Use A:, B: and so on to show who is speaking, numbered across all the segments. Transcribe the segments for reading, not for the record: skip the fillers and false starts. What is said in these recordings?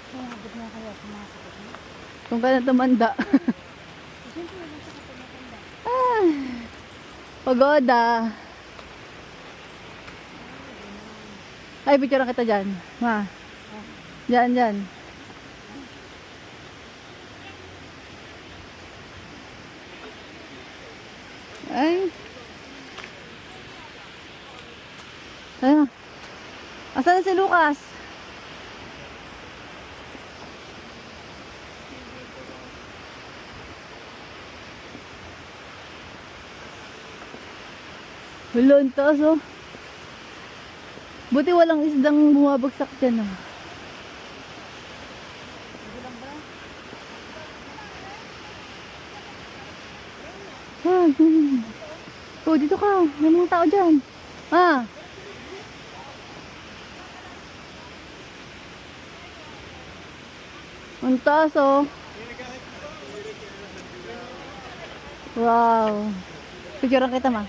A: Kaya abot na kaya sumasakit mo.
B: Kung ka na tumanda.
A: Siyempre, wala sa kapatanda.
B: Ah, pagoda. Ay, picture kita dyan. Ma. Dyan, dyan. Ay. Ayun. Asan na si Lucas? Wala, ang taas oh. Buti walang isdang bumabagsak dyan oh. Ah, oh, dito ka. May mga tao dyan. Ah. Ang taas oh. Wow. Picturean kita ma.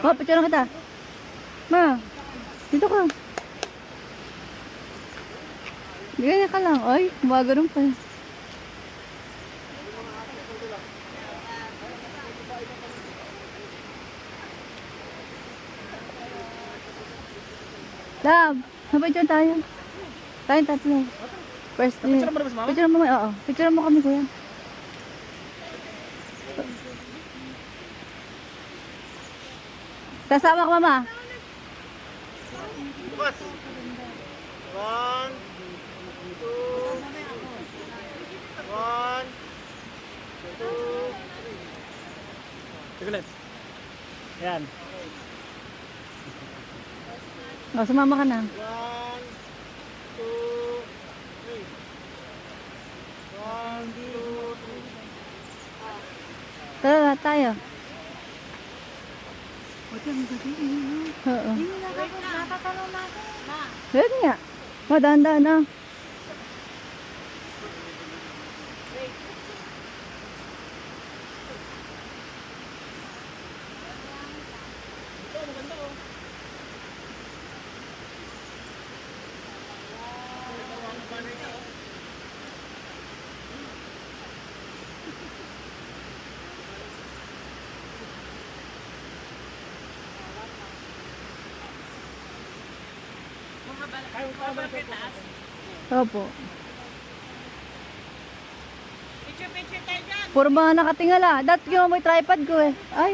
B: Oh, picturean kita. Ma. Dito ka. Ganyan ka lang. Ay, gumagano'n pa. Love, napicture tayo. Tayong tatlo. First,
C: Picture mo na ba si mama?
B: picture mo, oo. Picture mo kami, kuya. Kasama ka, mama.
C: Bukas! 1, 2, 1, 2, 3. Sige ulit. Yan.
B: O, sumama ka na.
C: 1, 2, 3. 1, 2, 3.
B: Tara, tayo.
A: Huwag yung gabi.
B: Oo.
A: Hindi natatanong natin.
B: Pwede nga. Madanda na. Opo.
A: Picture tayo dyan.
B: Puro mga nakatingala. Dati ko may tripod ko eh. Ay.